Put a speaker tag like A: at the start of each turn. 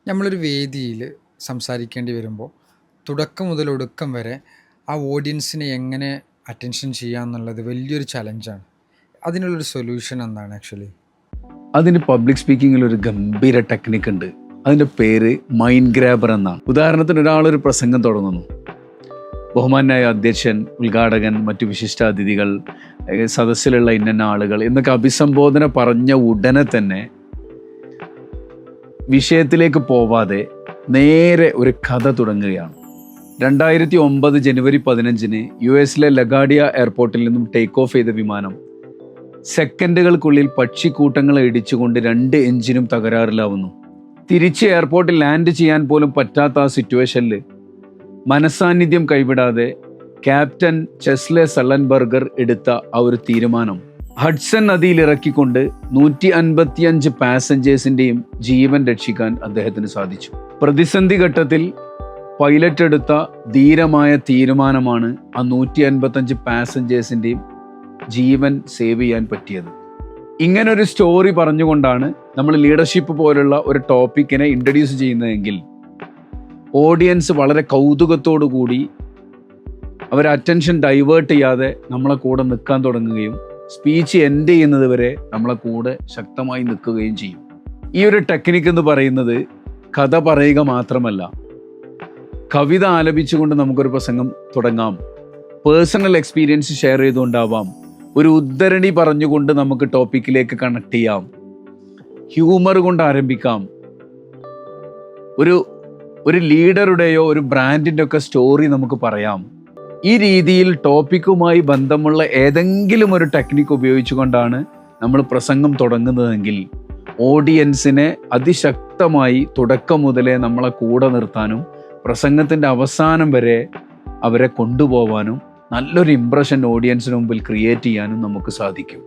A: നമ്മളൊരു വേദിയിൽ സംസാരിക്കേണ്ടി വരുമ്പോൾ തുടക്കം മുതൽ ഒടുക്കം വരെ ആ ഓഡിയൻസിനെ എങ്ങനെ അറ്റൻഷൻ ചെയ്യാന്നുള്ളത് വലിയൊരു ചലഞ്ചാണ്. അതിനുള്ളൊരു സൊല്യൂഷൻ എന്താണ് ആക്ച്വലി?
B: അതിന് പബ്ലിക് സ്പീക്കിങ്ങിൽ ഒരു ഗംഭീര ടെക്നിക്ക് ഉണ്ട്. അതിൻ്റെ പേര് മൈൻഡ് ഗ്രാബർ എന്നാണ്. ഉദാഹരണത്തിന് ഒരാളൊരു പ്രസംഗം തുടങ്ങുന്നു. ബഹുമാനായ അധ്യക്ഷൻ, ഉദ്ഘാടകൻ, മറ്റു വിശിഷ്ടാതിഥികൾ, സദസ്സിലുള്ള ഇന്ന ആളുകൾ എന്നൊക്കെ അഭിസംബോധന പറഞ്ഞ ഉടനെ തന്നെ വിഷയത്തിലേക്ക് പോവാതെ നേരെ ഒരു കഥ തുടങ്ങുകയാണ്. 2009 ജനുവരി 15 US ലഗാഡിയ എയർപോർട്ടിൽ നിന്നും ടേക്ക് ഓഫ് ചെയ്ത വിമാനം സെക്കൻഡുകൾക്കുള്ളിൽ പക്ഷിക്കൂട്ടങ്ങളെ ഇടിച്ചുകൊണ്ട് 2 എഞ്ചിനും തകരാറിലാവുന്നു. തിരിച്ച് എയർപോർട്ടിൽ ലാൻഡ് ചെയ്യാൻ പോലും പറ്റാത്ത ആ സിറ്റുവേഷനിൽ മനസാന്നിധ്യം കൈവിടാതെ ക്യാപ്റ്റൻ ചെസ്ലെ സള്ളൻബർഗർ എടുത്ത ആ ഒരു തീരുമാനം ഹഡ്സൺ നദിയിൽ ഇറക്കിക്കൊണ്ട് 155 പാസഞ്ചേഴ്സിൻ്റെയും ജീവൻ രക്ഷിക്കാൻ അദ്ദേഹത്തിന് സാധിച്ചു. പ്രതിസന്ധി ഘട്ടത്തിൽ പൈലറ്റ് എടുത്ത ധീരമായ തീരുമാനമാണ് ആ 155 പാസഞ്ചേഴ്സിൻ്റെയും ജീവൻ സേവ് ചെയ്യാൻ പറ്റിയത്. ഇങ്ങനൊരു സ്റ്റോറി പറഞ്ഞുകൊണ്ടാണ് നമ്മൾ ലീഡർഷിപ്പ് പോലുള്ള ഒരു ടോപ്പിക്കിനെ ഇൻട്രൊഡ്യൂസ് ചെയ്യുന്നതെങ്കിൽ ഓഡിയൻസ് വളരെ കൗതുകത്തോടു കൂടി അവർ അറ്റൻഷൻ ഡൈവേർട്ട് ചെയ്യാതെ നമ്മളെ കൂടെ നിൽക്കാൻ തുടങ്ങുകയും സ്പീച്ച് എൻഡ് ചെയ്യുന്നത് വരെ നമ്മളെ കൂടെ ശക്തമായി നിൽക്കുകയും ചെയ്യും. ഈ ഒരു ടെക്നിക്ക് എന്ന് പറയുന്നത് കഥ പറയുക മാത്രമല്ല, കവിത ആലപിച്ചുകൊണ്ട് നമുക്കൊരു പ്രസംഗം തുടങ്ങാം, പേഴ്സണൽ എക്സ്പീരിയൻസ് ഷെയർ ചെയ്തുകൊണ്ടാവാം, ഒരു ഉദ്ധരണി പറഞ്ഞുകൊണ്ട് നമുക്ക് ടോപ്പിക്കിലേക്ക് കണക്ട് ചെയ്യാം, ഹ്യൂമർ കൊണ്ട് ആരംഭിക്കാം, ഒരു ലീഡറുടെയോ ഒരു ബ്രാൻഡിൻ്റെ ഒക്കെ സ്റ്റോറി നമുക്ക് പറയാം. ഈ രീതിയിൽ ടോപ്പിക്കുമായി ബന്ധമുള്ള ഏതെങ്കിലും ഒരു ടെക്നിക്ക് ഉപയോഗിച്ചുകൊണ്ടാണ് നമ്മൾ പ്രസംഗം തുടങ്ങുന്നതെങ്കിൽ ഓഡിയൻസിനെ അതിശക്തമായി തുടക്കം മുതലേ നമ്മളെ കൂടെ നിർത്താനും പ്രസംഗത്തിൻ്റെ അവസാനം വരെ അവരെ കൊണ്ടുപോകാനും നല്ലൊരു ഇംപ്രഷൻ ഓഡിയൻസിന് മുമ്പിൽ ക്രിയേറ്റ് ചെയ്യാനും നമുക്ക് സാധിക്കും.